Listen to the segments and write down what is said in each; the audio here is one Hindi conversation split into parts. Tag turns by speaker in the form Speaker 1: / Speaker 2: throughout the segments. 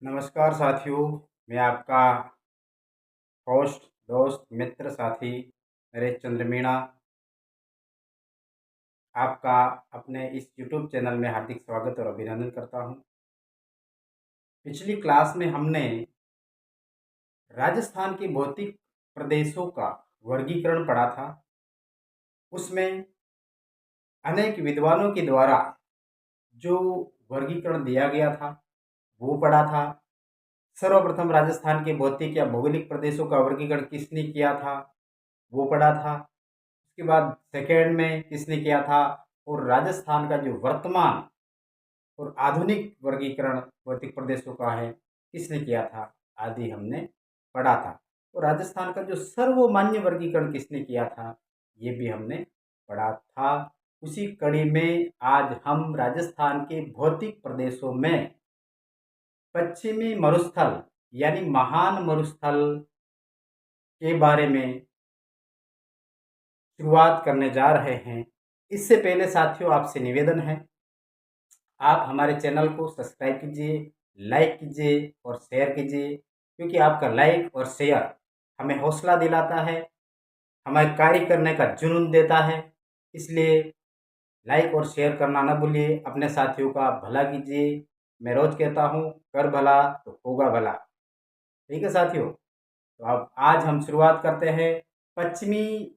Speaker 1: नमस्कार साथियों, मैं आपका होस्ट, दोस्त, मित्र, साथी नरेश चंद्र मीणा आपका अपने इस यूट्यूब चैनल में हार्दिक स्वागत और अभिनंदन करता हूं। पिछली क्लास में हमने राजस्थान के भौतिक प्रदेशों का वर्गीकरण पढ़ा था। उसमें अनेक विद्वानों के द्वारा जो वर्गीकरण दिया गया था वो पढ़ा था। सर्वप्रथम राजस्थान के भौतिक या भौगोलिक प्रदेशों का वर्गीकरण किसने किया था वो पढ़ा था। उसके बाद सेकेंड में किसने किया था और राजस्थान का जो वर्तमान और आधुनिक वर्गीकरण भौतिक प्रदेशों का है किसने किया था आदि हमने पढ़ा था। और राजस्थान का जो सर्वमान्य वर्गीकरण किसने किया था ये भी हमने पढ़ा था। उसी कड़ी में आज हम राजस्थान के भौतिक प्रदेशों में पश्चिमी मरुस्थल यानी महान मरुस्थल के बारे में शुरुआत करने जा रहे हैं। इससे पहले साथियों आपसे निवेदन है, आप हमारे चैनल को सब्सक्राइब कीजिए, लाइक कीजिए और शेयर कीजिए, क्योंकि आपका लाइक और शेयर हमें हौसला दिलाता है, हमें कार्य करने का जुनून देता है। इसलिए लाइक और शेयर करना न भूलिए, अपने साथियों का भला कीजिए। मैं रोज कहता हूँ, कर भला तो होगा भला। ठीक है साथियों, तो अब आज हम शुरुआत करते हैं पश्चिमी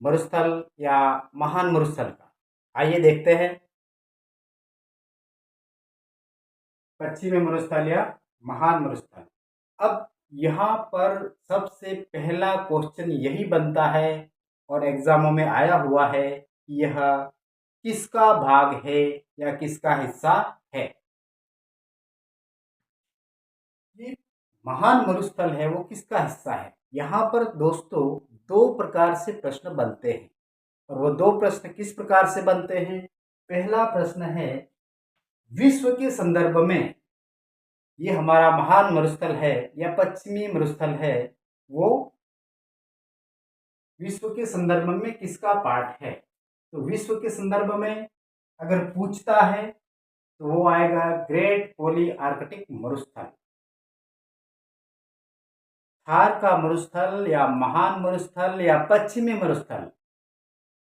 Speaker 1: मरुस्थल या महान मरुस्थल का। आइए देखते हैं पश्चिमी मरुस्थल या महान मरुस्थल। अब यहाँ पर सबसे पहला क्वेश्चन यही बनता है और एग्जामों में आया हुआ है कि यह किसका भाग है या किसका हिस्सा है। ये महान मरुस्थल है वो किसका हिस्सा है। यहाँ पर दोस्तों दो प्रकार से प्रश्न बनते हैं और वो दो प्रश्न किस प्रकार से बनते हैं। पहला प्रश्न है, विश्व के संदर्भ में ये हमारा महान मरुस्थल है या पश्चिमी मरुस्थल है, वो विश्व के संदर्भ में किसका पार्ट है। तो विश्व के संदर्भ में अगर पूछता है तो वो आएगा ग्रेट पोली आर्कटिक मरुस्थल। थार का मरुस्थल या महान मरुस्थल या पश्चिमी मरुस्थल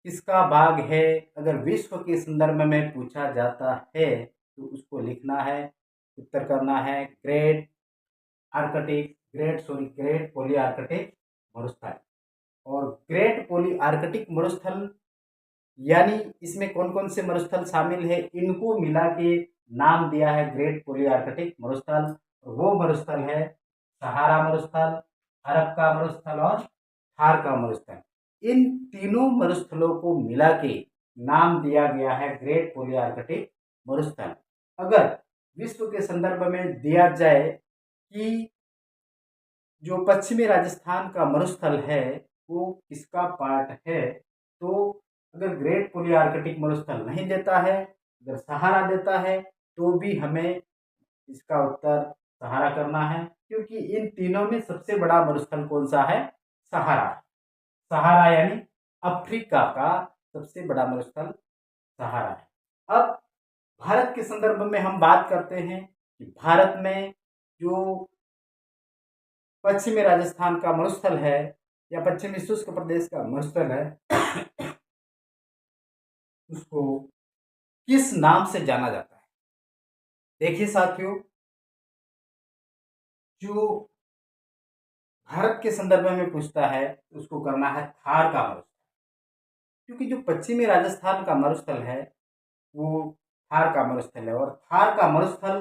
Speaker 1: किसका भाग है, अगर विश्व के संदर्भ में पूछा जाता है तो उसको लिखना है, उत्तर करना है ग्रेट पोली आर्कटिक मरुस्थल। और ग्रेट पोली आर्कटिक मरुस्थल यानी इसमें कौन कौन से मरुस्थल शामिल है, इनको मिला के नाम दिया है ग्रेट पोली आर्कटिक मरुस्थल। वो मरुस्थल है सहारा मरुस्थल, अरब का मरुस्थल और थार का मरुस्थल। इन तीनों मरुस्थलों को मिला के नाम दिया गया है ग्रेट पोली आर्कटिक मरुस्थल। अगर विश्व के संदर्भ में दिया जाए कि जो पश्चिमी राजस्थान का मरुस्थल है वो किसका पार्ट है, तो अगर ग्रेट पोली आर्कटिक मरुस्थल नहीं देता है, अगर सहारा देता है तो भी हमें इसका उत्तर सहारा करना है, क्योंकि इन तीनों में सबसे बड़ा मरुस्थल कौन सा है, सहारा। सहारा यानी अफ्रीका का सबसे बड़ा मरुस्थल सहारा है। अब भारत के संदर्भ में हम बात करते हैं कि भारत में जो पश्चिमी राजस्थान का मरुस्थल है या पश्चिमी शुष्क प्रदेश का मरुस्थल है उसको किस नाम से जाना जाता है। देखिए साथियों, जो भारत के संदर्भ में पूछता है उसको करना है थार का मरुस्थल, क्योंकि जो पश्चिमी राजस्थान का मरुस्थल है वो थार का मरुस्थल है और थार का मरुस्थल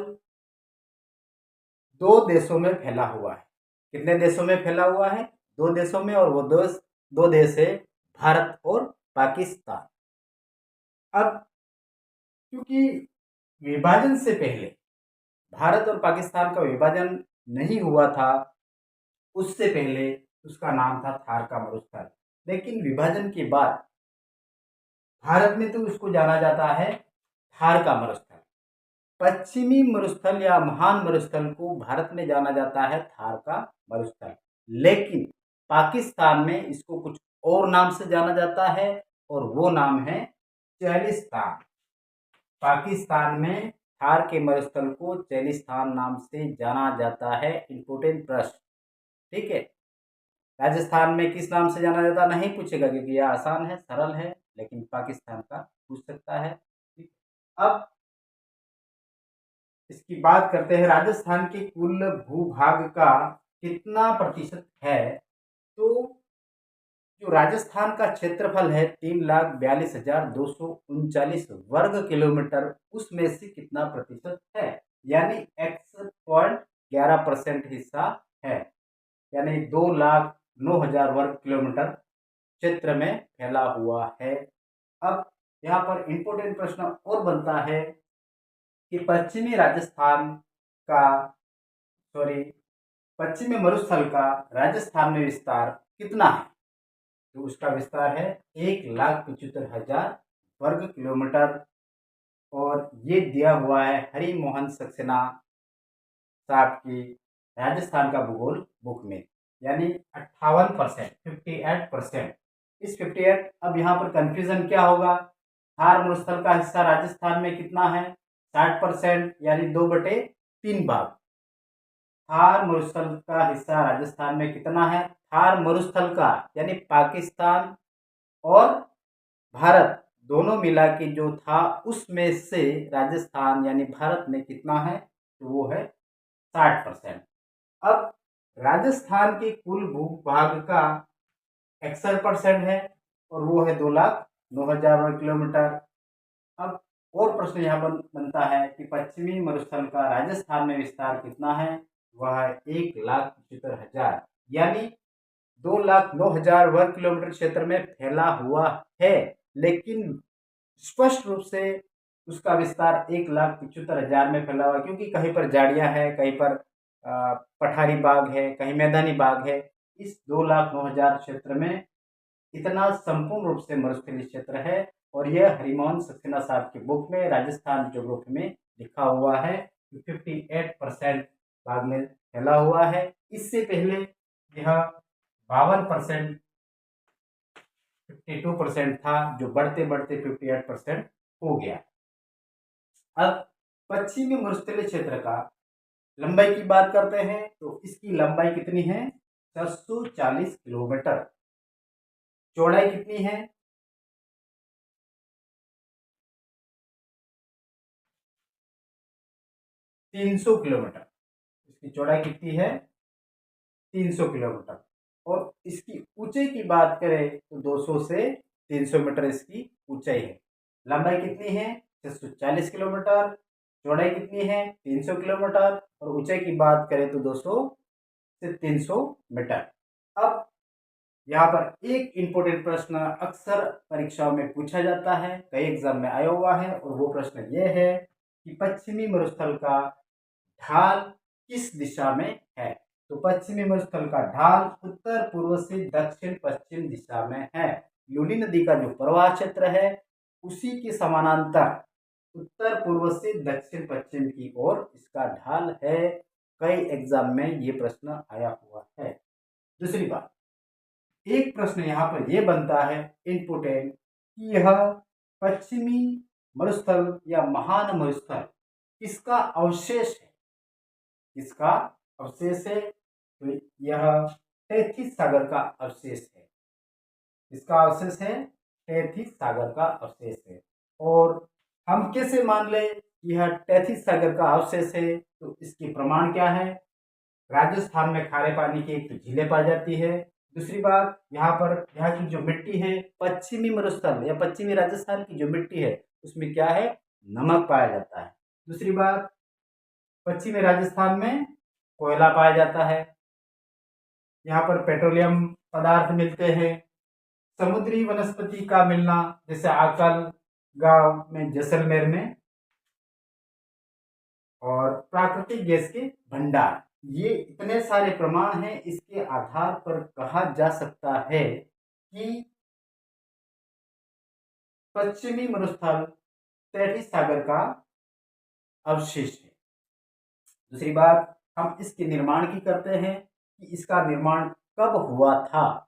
Speaker 1: दो देशों में फैला हुआ है। कितने देशों में फैला हुआ है, दो देशों में, और वो दो देश है भारत और पाकिस्तान। अब क्योंकि विभाजन से पहले भारत और पाकिस्तान का विभाजन नहीं हुआ था, उससे पहले उसका नाम था थार का मरुस्थल। लेकिन विभाजन के बाद भारत में तो उसको जाना जाता है थार का मरुस्थल। पश्चिमी मरुस्थल या महान मरुस्थल को भारत में जाना जाता है थार का मरुस्थल, लेकिन पाकिस्तान में इसको कुछ और नाम से जाना जाता है और वो नाम है चालिस्तान। पाकिस्तान में थार के मरुस्थल को चैलिस्थान नाम से जाना जाता है? इम्पोर्टेंट प्रश्न। ठीक है, राजस्थान में किस नाम से जाना जाता नहीं पूछेगा, क्योंकि यह आसान है, सरल है, लेकिन पाकिस्तान का पूछ सकता है। ठीक। अब इसकी बात करते हैं, राजस्थान के कुल भूभाग का कितना प्रतिशत है? तो जो राजस्थान का क्षेत्रफल है 3,42,239 वर्ग किलोमीटर, उसमें से कितना प्रतिशत है? यानी x.11% हिस्सा है, यानी 2,09,000 वर्ग किलोमीटर क्षेत्र में फैला हुआ है। अब यहाँ पर इंपोर्टेंट प्रश्न और बनता है कि पश्चिमी राजस्थान का सॉरी पश्चिमी मरुस्थल का राजस्थान में विस्तार कितना है? तो उसका विस्तार है 1,75,000 वर्ग किलोमीटर, और ये दिया हुआ है हरि मोहन सक्सेना साहब की राजस्थान का भूगोल बुक में, यानी 58%, 58%। इस 58, अब यहाँ पर कंफ्यूजन क्या होगा? थार मरुस्थल का हिस्सा राजस्थान में कितना है? 60%, यानी 2/3 भाग। थार मरुस्थल का हिस्सा राजस्थान में कितना है? थार मरुस्थल का यानी पाकिस्तान और भारत दोनों मिला के जो था, उसमें से राजस्थान यानी भारत में कितना है? तो वो है 60%। अब राजस्थान के कुल भूभाग का 61% है, और वो है 2,09,000 वर्ग किलोमीटर। अब और प्रश्न यहाँ पर बनता है कि पश्चिमी मरुस्थल का राजस्थान में विस्तार कितना है? वह 1,75,000, यानी 2,09,000 वर्ग किलोमीटर क्षेत्र में फैला हुआ है, लेकिन स्पष्ट रूप से उसका विस्तार 1,75,000 में फैला हुआ है, क्योंकि कहीं पर झाड़ियां हैं, कहीं पर पठारी बाग है, कहीं मैदानी बाग है। इस 2,09,000 क्षेत्र में इतना संपूर्ण रूप से मरुस्थलीय क्षेत्र है, और यह हरिमोहन सक्सेना साहब की बुक में राजस्थान ज्योग्राफी में लिखा हुआ है कि 58% भाग में फैला हुआ है। इससे पहले यह 52%, 52% था, जो बढ़ते बढ़ते 58% हो गया। अब पश्चिमी मरुस्थलीय क्षेत्र का लंबाई की बात करते हैं, तो इसकी लंबाई कितनी है? 440 किलोमीटर। चौड़ाई कितनी है? 300 किलोमीटर। इसकी चौड़ाई कितनी है? 300 किलोमीटर। और इसकी ऊंचाई की बात करें तो 200 से 300 मीटर इसकी ऊंचाई है। लंबाई कितनी है? 640 किलोमीटर। चौड़ाई कितनी है? 300 किलोमीटर। और ऊंचाई की बात करें तो 200 से 300 मीटर। अब यहाँ पर एक इंपॉर्टेंट प्रश्न अक्सर परीक्षाओं में पूछा जाता है, कई एग्जाम में आया हुआ है, और वो प्रश्न ये है कि पश्चिमी मरुस्थल का ढाल किस दिशा में है? तो पश्चिमी मरुस्थल का ढाल उत्तर पूर्व से दक्षिण पश्चिम दिशा में है। लूनी नदी का जो प्रवाह क्षेत्र है, उसी के समानांतर उत्तर पूर्व से दक्षिण पश्चिम की ओर इसका ढाल है। कई एग्जाम में ये प्रश्न आया हुआ है। दूसरी बात, एक प्रश्न यहाँ पर यह बनता है इम्पोर्टेंट कि यह पश्चिमी मरुस्थल या महान मरुस्थल किसका अवशेष है? किसका अवशेष है? तो यह तैथिस सागर का अवशेष है। इसका अवशेष है, तैथिस सागर का अवशेष है। और हम कैसे मान ले कि यह तैथिस सागर का अवशेष है? तो इसके प्रमाण क्या है? राजस्थान में खारे पानी की एक तो झीलें पाई जाती है। दूसरी बात, यहाँ की जो मिट्टी है, पश्चिमी मरुस्थल या पश्चिमी राजस्थान की जो मिट्टी है, उसमें क्या है? नमक पाया जाता है। दूसरी बात, पश्चिमी राजस्थान में कोयला पाया जाता है। यहाँ पर पेट्रोलियम पदार्थ मिलते हैं। समुद्री वनस्पति का मिलना, जैसे आकल गांव में, जैसलमेर में, और प्राकृतिक गैस के भंडार, ये इतने सारे प्रमाण हैं। इसके आधार पर कहा जा सकता है कि पश्चिमी मरुस्थल तैथिस सागर का अवशेष है। दूसरी बात, हम इसके निर्माण की करते हैं कि इसका निर्माण कब हुआ था?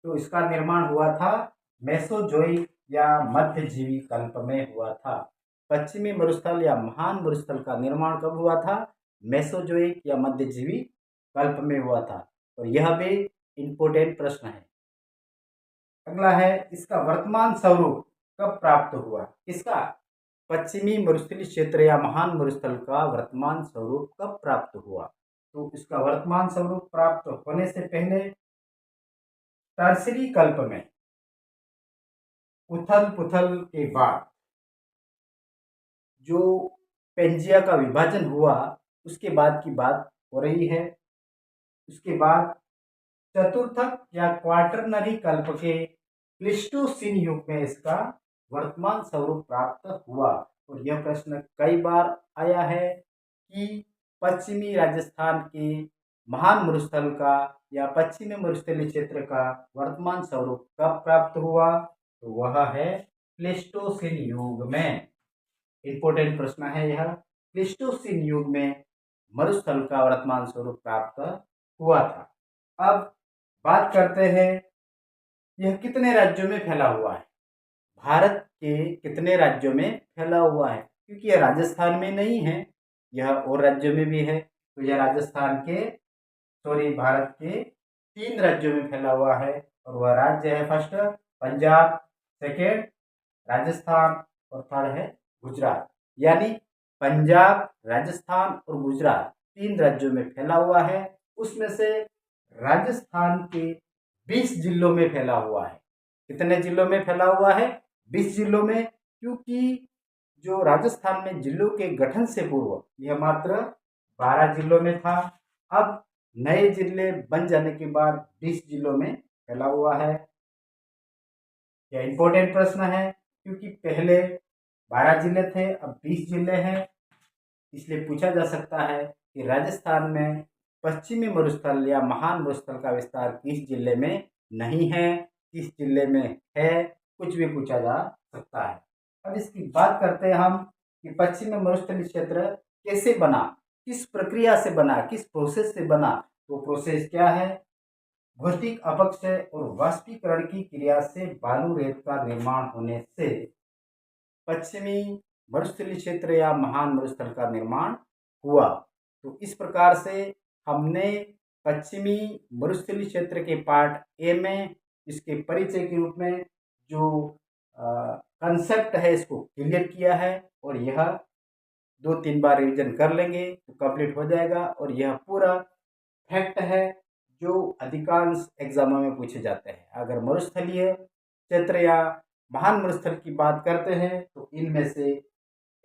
Speaker 1: तो इसका निर्माण हुआ था मेसोजोइक या मध्यजीवी कल्प में हुआ था। पश्चिमी मरुस्थल या महान मरुस्थल का निर्माण कब हुआ था? मेसोजोइक या मध्यजीवी कल्प में हुआ था। और यह भी इंपोर्टेंट प्रश्न है। अगला है, इसका वर्तमान स्वरूप कब प्राप्त हुआ? किसका? पश्चिमी मरुस्थलीय क्षेत्र या महान मरुस्थल का वर्तमान स्वरूप कब प्राप्त हुआ? तो इसका वर्तमान स्वरूप प्राप्त होने से पहले टर्सरी कल्प में उथल पुथल के बाद जो पेंजिया का विभाजन हुआ उसके बाद की बात हो रही है। उसके बाद चतुर्थक या क्वाटरनरी कल्प के प्लीस्टोसीन युग में इसका वर्तमान स्वरूप प्राप्त हुआ। और यह प्रश्न कई बार आया है कि पश्चिमी राजस्थान के महान मरुस्थल का या पश्चिमी मरुस्थलीय क्षेत्र का वर्तमान स्वरूप कब प्राप्त हुआ? तो वह है प्लीस्टोसीन युग में। इंपोर्टेंट प्रश्न है यह। प्लीस्टोसीन युग में मरुस्थल का वर्तमान स्वरूप प्राप्त हुआ था। अब बात करते हैं, यह कितने राज्यों में फैला हुआ है? भारत के कितने राज्यों में फैला हुआ है? क्योंकि यह राजस्थान में नहीं है, यह और राज्यों में भी है। तो यह भारत के 3 राज्यों में फैला हुआ है। और वह राज्य है, फर्स्ट पंजाब, सेकेंड राजस्थान और थर्ड है गुजरात। यानी पंजाब, राजस्थान और गुजरात 3 राज्यों में फैला हुआ है। उसमें से राजस्थान के 20 जिलों में फैला हुआ है। कितने जिलों में फैला हुआ है? 20 जिलों में। क्योंकि जो राजस्थान में जिलों के गठन से पूर्व यह मात्र 12 जिलों में था। अब नए जिले बन जाने के बाद 20 जिलों में फैला हुआ है। यह इंपॉर्टेंट प्रश्न है क्योंकि पहले 12 जिले थे, अब 20 जिले हैं। इसलिए पूछा जा सकता है कि राजस्थान में पश्चिमी मरुस्थल या महान मरुस्थल का विस्तार किस जिले में नहीं है, किस जिले में है, कुछ भी पूछा जा सकता है। अब इसकी बात करते हैं हम कि पश्चिमी मरुस्थलीय क्षेत्र कैसे बना, किस प्रक्रिया से बना, किस प्रोसेस से बना। तो प्रोसेस क्या है? भौतिक अपक्षय और वाष्पीकरण की क्रिया से बालू रेत का निर्माण होने से पश्चिमी मरुस्थलीय क्षेत्र या महान मरुस्थल का निर्माण हुआ। तो इस प्रकार से हमने पश्चिमी मरुस्थलीय क्षेत्र के पार्ट ए में इसके परिचय के रूप में जो कंसेप्ट है इसको क्लियर किया है। और यह 2-3 बार रिवीजन कर लेंगे तो कंप्लीट हो जाएगा। और यह पूरा फैक्ट है जो अधिकांश एग्जामों में पूछे जाते हैं। अगर मरुस्थलीय क्षेत्र या महान मरुस्थल की बात करते हैं तो इनमें से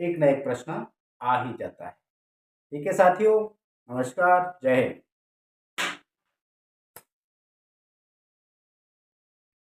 Speaker 1: एक न एक प्रश्न आ ही जाता है। ठीक है साथियों, नमस्कार, जय हिंद।